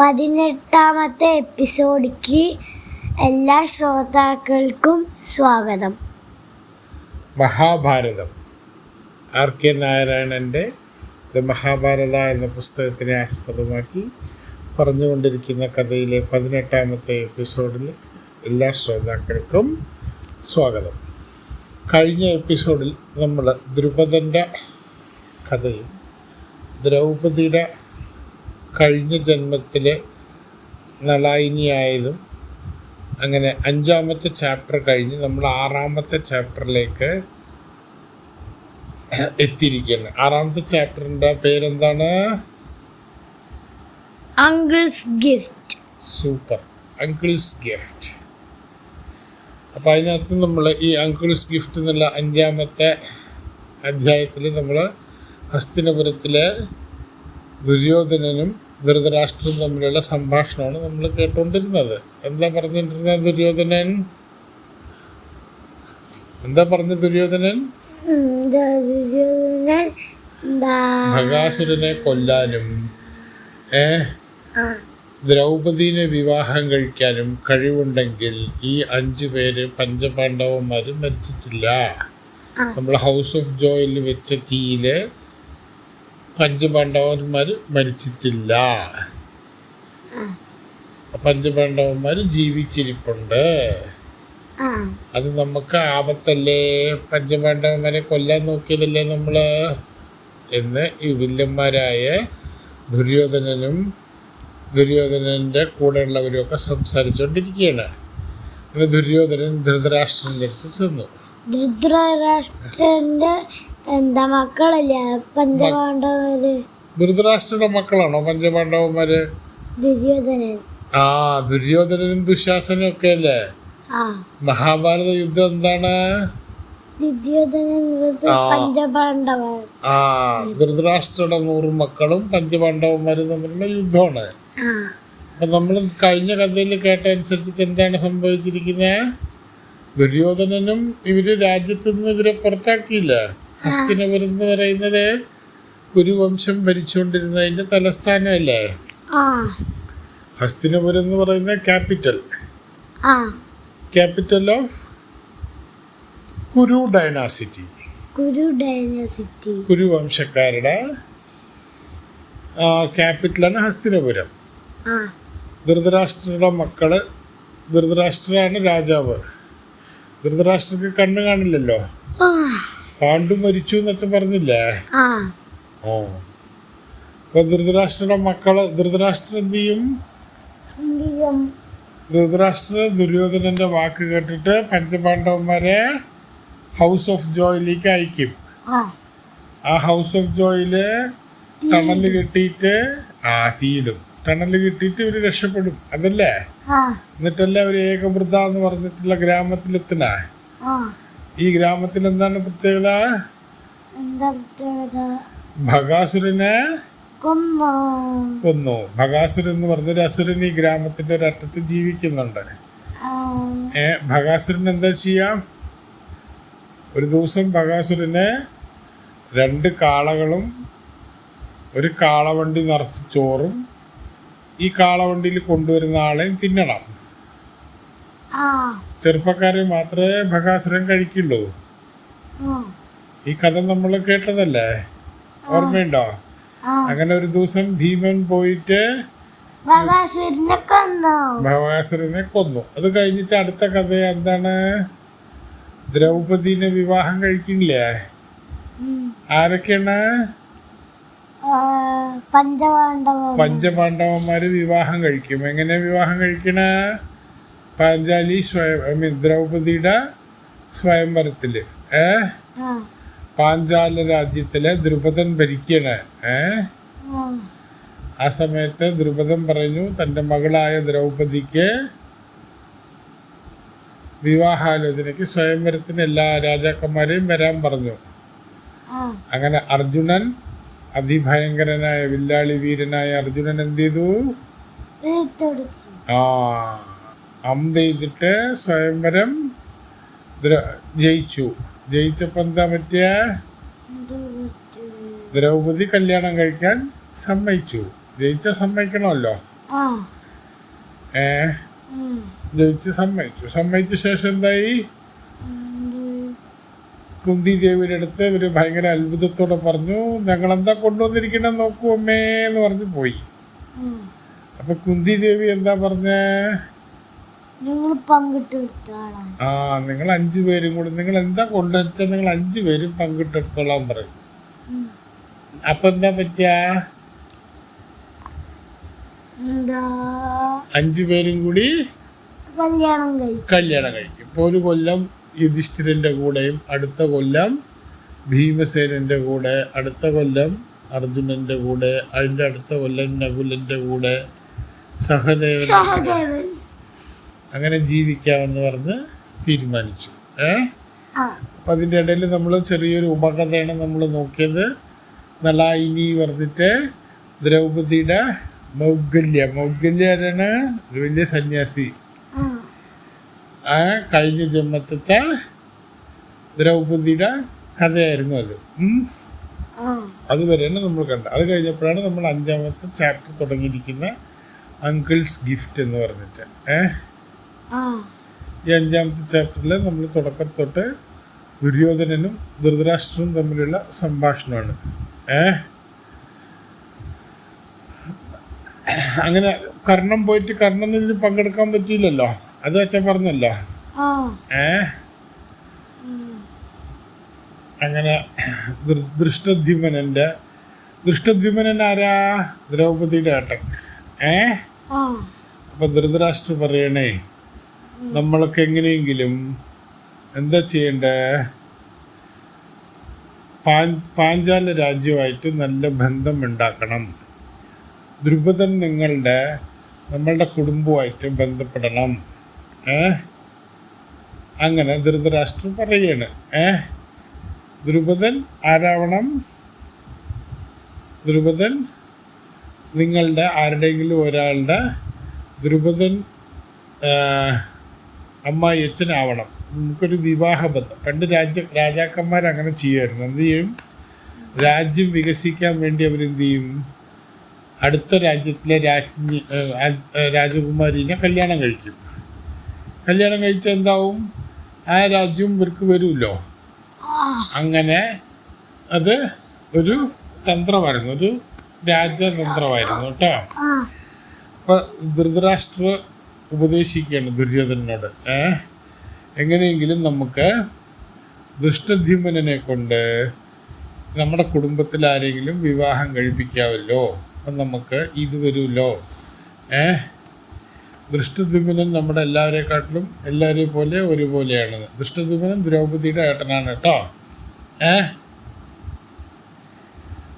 18ാമത്തെ episodic എല്ലാ ശ്രോതാക്കൾക്കും സ്വാഗതം. മഹാഭാരതം ആർ.കെ. നാരായണൻ്റെ ദ മഹാഭാരത എന്ന പുസ്തകത്തിനെ ആസ്പദമാക്കി പറഞ്ഞുകൊണ്ടിരിക്കുന്ന കഥയിലെ 18ാമത്തെ എപ്പിസോഡിൽ എല്ലാ ശ്രോതാക്കൾക്കും സ്വാഗതം. കഴിഞ്ഞ എപ്പിസോഡിൽ നമ്മൾ ദ്രുപദൻ്റെ കഥയും ദ്രൗപദിയുടെ കഴിഞ്ഞ ജന്മത്തിലെ നളായിനിയായതും അങ്ങനെ 5ാമത്തെ ചാപ്റ്റർ കഴിഞ്ഞ് നമ്മൾ 6ാമത്തെ ചാപ്റ്ററിലേക്ക് എത്തിയിരിക്കുകയാണ്. 6ാമത്തെ ചാപ്റ്ററിൻ്റെ പേരെന്താണ്? Uncles gift. Super, uncles gift. അപ്പം അതിനകത്ത് നമ്മൾ ഈ അങ്കിൾസ് ഗിഫ്റ്റ് എന്നുള്ള 5ാമത്തെ അധ്യായത്തിൽ നമ്മൾ ഹസ്തിനപുരത്തിലെ ദുര്യോധനനും ധൃതരാഷ്ട്രവും തമ്മിലുള്ള സംഭാഷണമാണ് നമ്മൾ കേട്ടുകൊണ്ടിരുന്നത്. എന്താ പറഞ്ഞിട്ടിരുന്നത് ദുര്യോധനൻ? ഭഗാസുരനെ കൊല്ലാനും ദ്രൗപദീനെ വിവാഹം കഴിക്കാനും കഴിവുണ്ടെങ്കിൽ ഈ 5 പേര് പഞ്ചപാണ്ഡവന്മാർ മരിച്ചിട്ടില്ല. നമ്മൾ ഹൗസ് ഓഫ് ജോയിൽ വെച്ച തീയില് പഞ്ചപാണ്ഡവന്മാർ മരിച്ചിട്ടില്ല. പഞ്ചപാണ്ഡവന്മാർ ജീവിച്ചിരിപ്പുണ്ട്. അത് നമുക്ക് ആപത്തല്ലേ? പഞ്ചപാണ്ഡവന്മാരെ കൊല്ലാൻ നോക്കിയതല്ലേ നമ്മള് എന്ന് ഈ വില്ലന്മാരായ ദുര്യോധനൻ്റെ കൂടെയുള്ളവരൊക്കെ സംസാരിച്ചുകൊണ്ടിരിക്കുകയാണ്. അങ്ങനെ ദുര്യോധനൻ ധൃതരാഷ്ട്രൻ്റെ അടുത്ത് ചെന്നു. ധൃതരാഷ്ട്രന്റെ മക്കളല്ലേ പഞ്ചപാണ്ഡവര്? ധൃതരാഷ്ട്രയുടെ മക്കളാണോ പഞ്ചപാണ്ഡവന്മാര്? ദുര്യോധനനും ദുശാസനും ഒക്കെ അല്ലേ? മഹാഭാരത യുദ്ധം എന്താണ്? ധൃതരാഷ്ട്രയുടെ 100 മക്കളും പഞ്ചപാണ്ഡവന്മാരും തമ്മിലുള്ള യുദ്ധമാണ്. അപ്പൊ നമ്മൾ കഴിഞ്ഞ കഥയിൽ കേട്ട അനുസരിച്ചിട്ട് എന്താണ് സംഭവിച്ചിരിക്കുന്നത്? ദുര്യോധനനും ഇവര് രാജ്യത്ത് നിന്ന് ഇവരെ പുറത്താക്കിയില്ല. ഹസ്തിനപുരം എന്ന് പറയുന്നത് കുരുവംശം ഭരിച്ചുകൊണ്ടിരുന്നതിന്റെ തലസ്ഥാനമല്ലേ? ഹസ്തിനപുരം എന്ന് പറയുന്ന ക്യാപിറ്റൽ ഓഫ് കുരു ഡൈനാസിറ്റി, കുരുവംശക്കാരുടെ ക്യാപിറ്റലാണ് ഹസ്തിനപുരം. ധൃതരാഷ്ട്രയുടെ മക്കള്, ധൃതരാഷ്ട്രയാണ് രാജാവ്. ധൃതരാഷ്ട്രക്ക് കണ്ണ് കാണില്ലല്ലോ. പാണ്ഡു മരിച്ചു എന്നൊക്കെ പറഞ്ഞില്ലേ? അപ്പൊ ധൃതരാഷ്ട്രയുടെ മക്കള്, ധൃതരാഷ്ട്ര എന്ത് ചെയ്യും? ധൃതരാഷ്ട്ര ദുര്യോധനന്റെ വാക്ക് കേട്ടിട്ട് പഞ്ചപാണ്ഡവന്മാരെ ഹൗസ് ഓഫ് ജോയിലേക്ക് അയക്കും. ആ ഹൗസ് ഓഫ് ജോയില് ടണല് കെട്ടിയിട്ട് തീയിടും. ടണല് കെട്ടിയിട്ട് ഇവര് രക്ഷപ്പെടും. അതല്ലേ? എന്നിട്ടല്ലേ അവര് ഏകവൃത എന്ന് പറഞ്ഞിട്ടുള്ള ഗ്രാമത്തിലെത്തണ. ഈ ഗ്രാമത്തിൽ എന്താണ് പ്രത്യേകത? ഭഗാസുരനെ കൊന്നു. ഭഗാസുരൻ എന്ന് പറഞ്ഞൊരു അസുരൻ ഈ ഗ്രാമത്തിന്റെ ഒരറ്റത്ത് ജീവിക്കുന്നുണ്ട്. ഭഗാസുരൻ എന്താ ചെയ്യാം? ഒരു ദിവസം ഭഗാസുരന് 2 കാളകളും ഒരു കാളവണ്ടി നിറച്ച് ചോറും ഈ കാളവണ്ടിയിൽ കൊണ്ടുവരുന്ന ആളെയും തിന്നണം. ചെറുപ്പക്കാരെ മാത്രമേ ഭഗാസുരൻ കഴിക്കുള്ളൂ. ഈ കഥ നമ്മൾ കേട്ടതല്ലേ? ഓർമ്മയുണ്ടോ? അങ്ങനെ ഒരു ദിവസം ഭീമൻ പോയിട്ട് ഭഗാസുരനെ കൊന്നു. അത് കഴിഞ്ഞിട്ട് അടുത്ത കഥ എന്താണ്? ദ്രൗപദീനെ വിവാഹം കഴിക്കില്ലേ? ആരൊക്കെയാണ്? പഞ്ചപാണ്ഡവന്മാര് വിവാഹം കഴിക്കും. എങ്ങനെ വിവാഹം കഴിക്കണ? പാഞ്ചാലി ദ്രൗപദിയുടെ സ്വയംവരത്തില് പാഞ്ചാല രാജ്യത്തിലെ ദ്രുപദൻ ഭരിക്കണേ. ആ സമയത്ത് ദ്രുപദൻ പറഞ്ഞു തൻ്റെ മകളായ ദ്രൗപദിക്ക് വിവാഹാലോചനയ്ക്ക് സ്വയംവരത്തിന് എല്ലാ രാജാക്കന്മാരെയും വരാൻ പറഞ്ഞു. അങ്ങനെ അർജുനൻ, അതിഭയങ്കരനായ വില്ലാളി വീരനായ അർജുനൻ എന്ത് ചെയ്തു? അമ്പ് ചെയ്തിട്ട് സ്വയംവരം ജയിച്ചു. ജയിച്ചപ്പോൾ എന്താ പറ്റിയ? ദ്രൗപദി കല്യാണം കഴിക്കാൻ സമ്മതിച്ചു. ജയിച്ചാൽ സമ്മതിക്കണമല്ലോ. ആ ഏ ഉം. ജയിച്ച് സമ്മതിച്ച ശേഷം എന്തായി? എന്ത്? കുന്തി ദേവിയുടെ അടുത്ത് ഇവര് ഭയങ്കര അത്ഭുതത്തോടെ പറഞ്ഞു, ഞങ്ങളെന്താ കൊണ്ടുവന്നിരിക്കണം നോക്കൂ അമ്മേ എന്ന് പറഞ്ഞ് പോയി. ഉം. അപ്പൊ കുന്തി ദേവി എന്താ പറഞ്ഞേ? നിങ്ങൾ പങ്കിട്ടെടുത്ത ആളാണ്. ആ, നിങ്ങൾ 5 പേരും കൂടി നിങ്ങൾ എന്താ കൊണ്ടുവച്ചാൽ നിങ്ങൾ 5 പേരും പങ്കിട്ടെടുത്തോളാൻ പറയും. ഉം. അപ്പൊ എന്താ പറ്റിയ? എന്താ 5 പേരും കൂടി കല്യാണം കഴിക്കും. കല്യാണം കഴിക്കും. ഇപ്പൊ ഒരു കൊല്ലം യുധിഷ്ഠിരന്റെ കൂടെയും, അടുത്ത കൊല്ലം ഭീമസേനന്റെ കൂടെ, അടുത്ത കൊല്ലം അർജുനന്റെ കൂടെ, അതിന്റെ അടുത്ത കൊല്ലം നകുലന്റെ കൂടെ, സഹദേവന്റെ കൂടെ സഹദേവൻ. അങ്ങനെ ജീവിക്കാമെന്ന് പറഞ്ഞ് തീരുമാനിച്ചു. ആ അപ്പം അതിൻ്റെ ഇടയിൽ നമ്മൾ ചെറിയൊരു ഉപകഥയാണ് നമ്മൾ നോക്കിയത്. നളായിനി പറഞ്ഞിട്ട് ദ്രൗപദിയുടെ മൗഗല്യ ആരാണ്? ഒരു വലിയ സന്യാസി. ആ ആ കഴിഞ്ഞ ജന്മത്തെ ദ്രൗപദിയുടെ കഥയായിരുന്നു അത്. ആ അതുവരെയാണ് നമ്മൾ കണ്ടത്. അത് കഴിഞ്ഞപ്പോഴാണ് നമ്മൾ 5ാമത്തെ ചാപ്റ്റർ തുടങ്ങിയിരിക്കുന്ന അങ്കിൾസ് ഗിഫ്റ്റ് എന്ന് പറഞ്ഞിട്ട്. ആ ഈ 5ാമത്തെ ചാപ്റ്ററിൽ നമ്മൾ തുടക്കത്തൊട്ട് ദുര്യോധനനും ധൃതരാഷ്ട്രവും തമ്മിലുള്ള സംഭാഷണമാണ്. അങ്ങനെ കർണം പോയിട്ട് കർണന് ഇതിന് പങ്കെടുക്കാൻ പറ്റിയില്ലല്ലോ, അത് അച്ഛൻ പറഞ്ഞല്ലോ. ആ അങ്ങനെ ദൃഷ്ടദ്യുമനൻ ആരാ? ദ്രൗപദിയുടെ ഏട്ടൻ. ആ അപ്പൊ ധൃതരാഷ്ട്ര പറയണേ, നമ്മളൊക്കെ എങ്ങനെയെങ്കിലും എന്താ ചെയ്യണ്ടേ? പാഞ്ചാല രാജ്യമായിട്ട് നല്ല ബന്ധം ഉണ്ടാക്കണം. ദ്രുപദൻ നമ്മളുടെ കുടുംബമായിട്ട് ബന്ധപ്പെടണം. അങ്ങനെ ധൃതരാഷ്ട്രം പറയാണ്. ദ്രുപദൻ ആരാവണം? ദ്രുപദൻ നിങ്ങളുടെ ആരുടെയെങ്കിലും ഒരാളുടെ ദ്രുപദൻ അമ്മായി അച്ഛനാവണം. നമുക്കൊരു വിവാഹബന്ധം. പണ്ട് രാജാക്കന്മാർ അങ്ങനെ ചെയ്യുമായിരുന്നു. എന്ത് ചെയ്യും? രാജ്യം വികസിക്കാൻ വേണ്ടി അവരെന്ത് ചെയ്യും? അടുത്ത രാജ്യത്തിലെ രാജകുമാരീനെ കല്യാണം കഴിക്കും. കല്യാണം കഴിച്ചാൽ എന്താവും? ആ രാജ്യം ഇവർക്ക് വരുമല്ലോ. അങ്ങനെ അത് ഒരു തന്ത്രമായിരുന്നു, ഒരു രാജതന്ത്രമായിരുന്നു കേട്ടോ. അപ്പൊ ധൃതരാഷ്ട്ര ഉപദേശിക്കുകയാണ് ദുര്യോധനോട്, എങ്ങനെയെങ്കിലും നമുക്ക് ദൃഷ്ടദ്യുമ്നനെ കൊണ്ട് നമ്മുടെ കുടുംബത്തിൽ ആരെങ്കിലും വിവാഹം കഴിപ്പിക്കാമല്ലോ, അപ്പം നമുക്ക് ഇത് വരുമല്ലോ. ദൃഷ്ടദ്യുമ്നൻ നമ്മുടെ എല്ലാവരെക്കാട്ടിലും എല്ലാവരെയും പോലെ ഒരുപോലെയാണ്. ദൃഷ്ടദ്യുമ്നൻ ദ്രൗപദിയുടെ ഏട്ടനാണ് കേട്ടോ.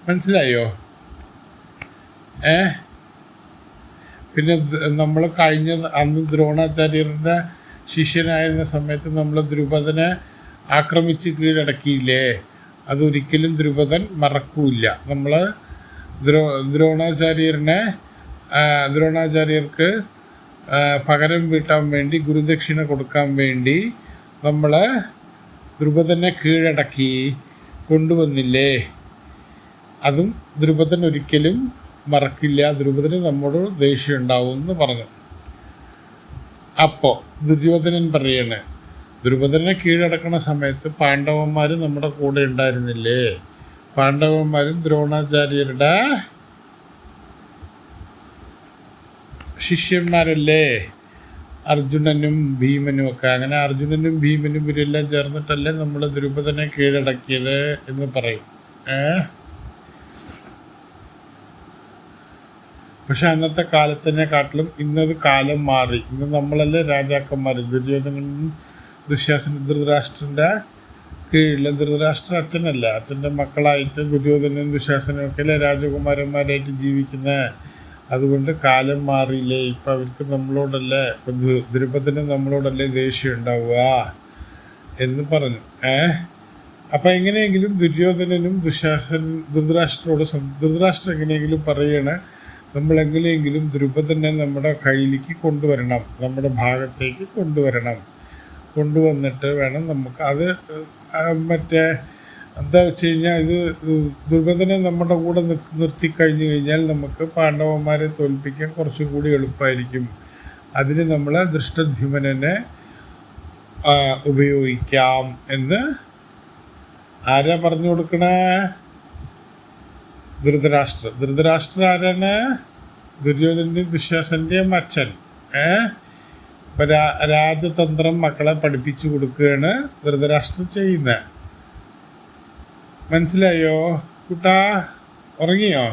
മനസ്സിലായോ? പിന്നെ നമ്മൾ അന്ന് ദ്രോണാചാര്യരുടെ ശിഷ്യനായിരുന്ന സമയത്ത് നമ്മൾ ദ്രുപദനെ ആക്രമിച്ച് കീഴടക്കിയില്ലേ? അതൊരിക്കലും ദ്രുപദൻ മറക്കൂല. നമ്മൾ ദ്രോണാചാര്യർക്ക് പകരം വീട്ടാൻ വേണ്ടി, ഗുരുദക്ഷിണ കൊടുക്കാൻ വേണ്ടി നമ്മൾ ദ്രുപദനെ കീഴടക്കി കൊണ്ടുവന്നില്ലേ? അതും ദ്രുപദൻ ഒരിക്കലും മറക്കില്ല. ദ്രുപദന് നമ്മോട് ദേഷ്യം ഉണ്ടാവും എന്ന് പറഞ്ഞു. അപ്പോൾ ദുര്യോധനൻ പറയാണ്, ദ്രുപദനെ കീഴടക്കണ സമയത്ത് പാണ്ഡവന്മാർ നമ്മുടെ കൂടെ ഉണ്ടായിരുന്നില്ലേ? പാണ്ഡവന്മാരും ദ്രോണാചാര്യരുടെ ശിഷ്യന്മാരല്ലേ, അർജുനനും ഭീമനും ഒക്കെ. അങ്ങനെ അർജുനനും ഭീമനും ഇവരെല്ലാം ചേർന്നിട്ടല്ലേ നമ്മൾ ദ്രുപദനെ കീഴടക്കിയത് എന്ന് പറയും. പക്ഷെ അന്നത്തെ കാലത്തിനെക്കാട്ടിലും ഇന്നത് കാലം മാറി. ഇന്ന് നമ്മളല്ലേ രാജാക്കന്മാർ. ദുര്യോധനനും ദുശ്ശാസനും ധൃതരാഷ്ട്രൻ്റെ കീഴിൽ. ധൃതരാഷ്ട്ര അച്ഛനല്ല, അച്ഛൻ്റെ മക്കളായിട്ട് ദുര്യോധനനും ദുശ്ശാസനും ഒക്കെ അല്ലേ രാജകുമാരന്മാരായിട്ട് ജീവിക്കുന്നത്. അതുകൊണ്ട് കാലം മാറിയില്ലേ? ഇപ്പം അവർക്ക് നമ്മളോടല്ലേ, ഇപ്പം ദ്രുപദന് നമ്മളോടല്ലേ ദേഷ്യം ഉണ്ടാവുക എന്ന് പറഞ്ഞു. അപ്പം എങ്ങനെയെങ്കിലും ദുര്യോധനനും ധൃതരാഷ്ട്രം എങ്ങനെയെങ്കിലും പറയണ, നമ്മളെങ്ങനെയെങ്കിലും ദ്രുപദനെ നമ്മുടെ കയ്യിലേക്ക് കൊണ്ടുവരണം, നമ്മുടെ ഭാഗത്തേക്ക് കൊണ്ടുവരണം. കൊണ്ടുവന്നിട്ട് വേണം നമുക്ക് അത് മറ്റേ എന്താ വെച്ച് കഴിഞ്ഞാൽ ഇത് ദുര്യോധനെ നമ്മുടെ കൂടെ നിർത്തിക്കഴിഞ്ഞു കഴിഞ്ഞാൽ നമുക്ക് പാണ്ഡവന്മാരെ തോൽപ്പിക്കാൻ കുറച്ചും കൂടി എളുപ്പമായിരിക്കും. അതിന് നമ്മൾ ദൃഷ്ടദ്യുമ്നനെ ഉപയോഗിക്കാം എന്ന് ആരാ പറഞ്ഞു കൊടുക്കണേ? ധൃതരാഷ്ട്ര ആരാണ്? ദുര്യോധൻ്റെയും ദുശാസൻ്റെയും അച്ഛൻ. ഇപ്പം രാജതന്ത്രം മക്കളെ പഠിപ്പിച്ചു കൊടുക്കുകയാണ് ധൃതരാഷ്ട്രം ചെയ്യുന്നത്. മനസ്സിലായോ കുട്ടാ? ഉറങ്ങിയോ?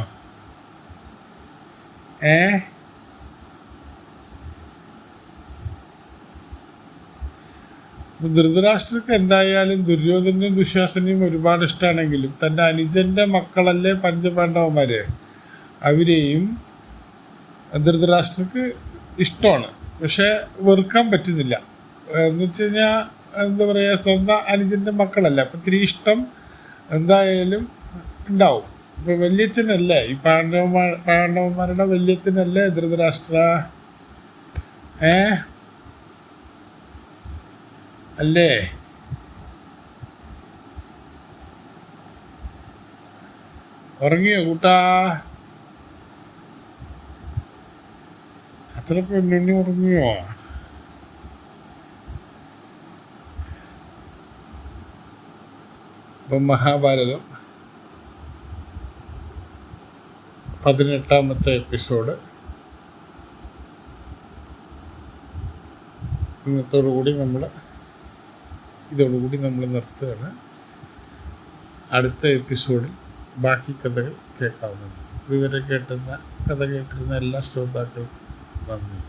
ധൃതരാഷ്ട്രക്ക് എന്തായാലും ദുര്യോധനെയും ദുശാസനെയും ഒരുപാട് ഇഷ്ടമാണെങ്കിലും തൻ്റെ അനുജൻ്റെ മക്കളല്ലേ പഞ്ചപാണ്ഡവന്മാര്, അവരെയും ധൃതരാഷ്ട്രക്ക് ഇഷ്ടമാണ്. പക്ഷെ വെറുക്കാൻ പറ്റുന്നില്ല. എന്ന് വെച്ച് കഴിഞ്ഞാൽ എന്താ പറയുക, സ്വന്തം അനുജൻ്റെ മക്കളല്ല, അപ്പം ഇത്തിരി ഇഷ്ടം എന്തായാലും ഉണ്ടാവും. ഇപ്പം വല്യച്ഛനല്ലേ ഈ പാണ്ഡവന്മാരുടെ വല്യച്ഛനല്ലേ ധൃതരാഷ്ട്ര? അല്ലേ? ഉറങ്ങിയോ കൂട്ടാ? അത്ര പെണ്ണുണ്ണി ഉറങ്ങിയോ? ഇപ്പം മഹാഭാരതം 18ാമത്തെ എപ്പിസോഡ് ഇതോടുകൂടി നമ്മൾ നിർത്തുകയാണ്. അടുത്ത എപ്പിസോഡിൽ ബാക്കി കഥകൾ കേൾക്കാവുന്നതാണ്. ഇതുവരെ കഥ കേട്ടിരുന്ന എല്ലാ ശ്രോതാക്കൾക്കും നന്ദി.